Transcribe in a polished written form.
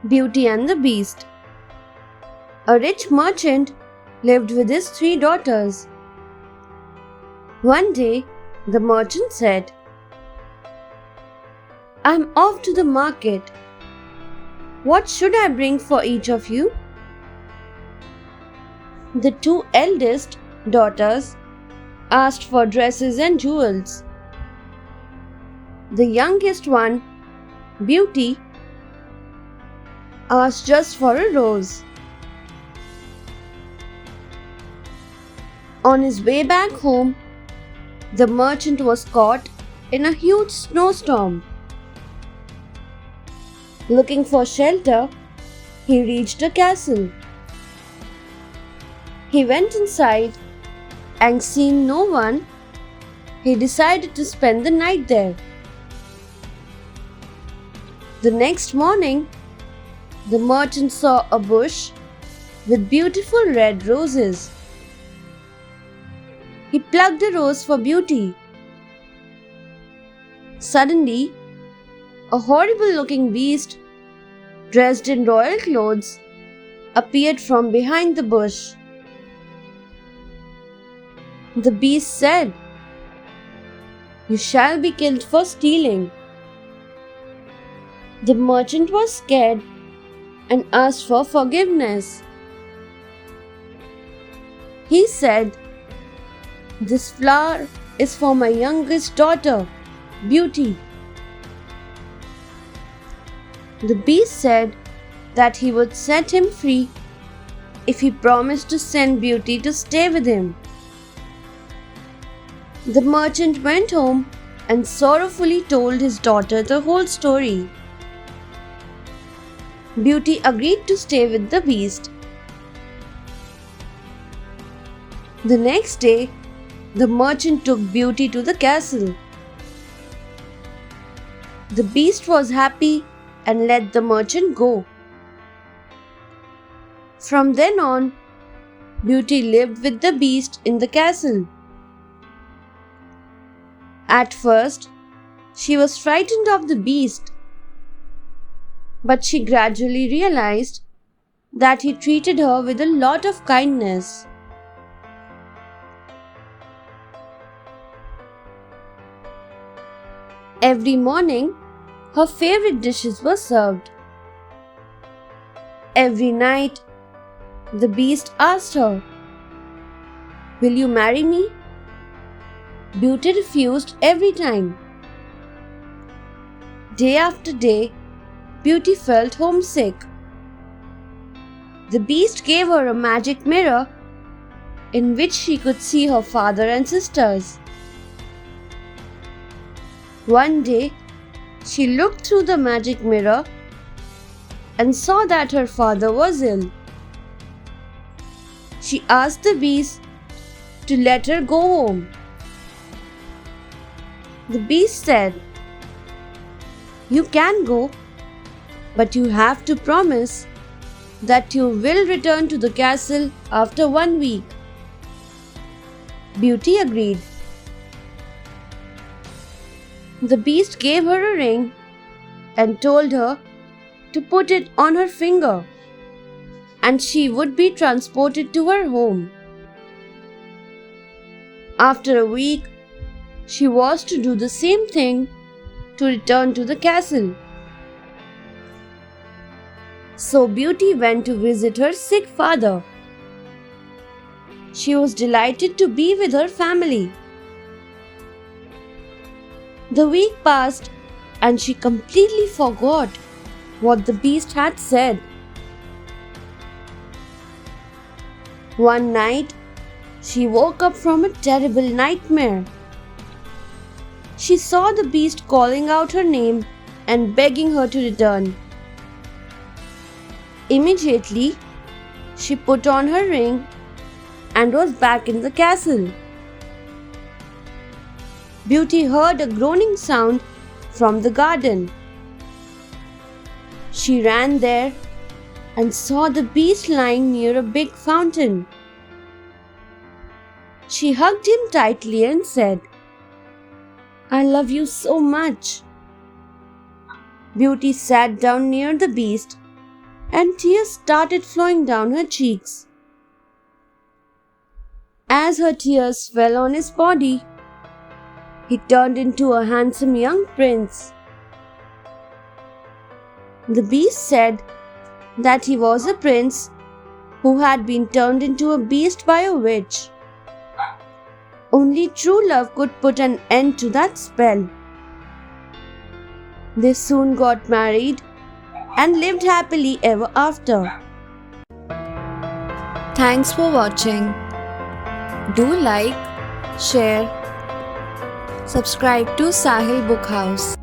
Beauty and the Beast. A rich merchant lived with his 3 daughters. One day, the merchant said, "I'm off to the market. What should I bring for each of you?" The 2 eldest daughters asked for dresses and jewels. The youngest one, Beauty, asked just for a rose. On his way back home, the merchant was caught in a huge snowstorm. Looking for shelter, he reached a castle. He went inside and seeing no one, he decided to spend the night there. The next morning, the merchant saw a bush with beautiful red roses. He plucked a rose for Beauty. Suddenly, a horrible-looking beast, dressed in royal clothes, appeared from behind the bush. The beast said, "You shall be killed for stealing." The merchant was scared and asked for forgiveness. He said, "This flower is for my youngest daughter, Beauty." The beast said that he would set him free if he promised to send Beauty to stay with him. The merchant went home and sorrowfully told his daughter the whole story. Beauty agreed to stay with the beast. The next day, the merchant took Beauty to the castle. The beast was happy and let the merchant go. From then on, Beauty lived with the beast in the castle. At first, she was frightened of the beast, but she gradually realized that he treated her with a lot of kindness. Every morning, her favorite dishes were served. Every night, the beast asked her, "Will you marry me?" Beauty refused every time. Day after day, Beauty felt homesick. The beast gave her a magic mirror in which she could see her father and sisters. One day, she looked through the magic mirror and saw that her father was ill. She asked the beast to let her go home. The beast said, "You can go, but you have to promise that you will return to the castle after 1 week." Beauty agreed. The beast gave her a ring and told her to put it on her finger, and she would be transported to her home. After a week, she was to do the same thing to return to the castle. So Beauty went to visit her sick father. She was delighted to be with her family. The week passed and she completely forgot what the beast had said. One night, she woke up from a terrible nightmare. She saw the beast calling out her name and begging her to return. Immediately, she put on her ring and was back in the castle. Beauty heard a groaning sound from the garden. She ran there and saw the beast lying near a big fountain. She hugged him tightly and said, "I love you so much." Beauty sat down near the beast and tears started flowing down her cheeks. As her tears fell on his body, he turned into a handsome young prince. The beast said that he was a prince who had been turned into a beast by a witch. Only true love could put an end to that spell. They soon got married and lived happily ever after. Thanks for watching. Do like, share, subscribe to Sahil Book House.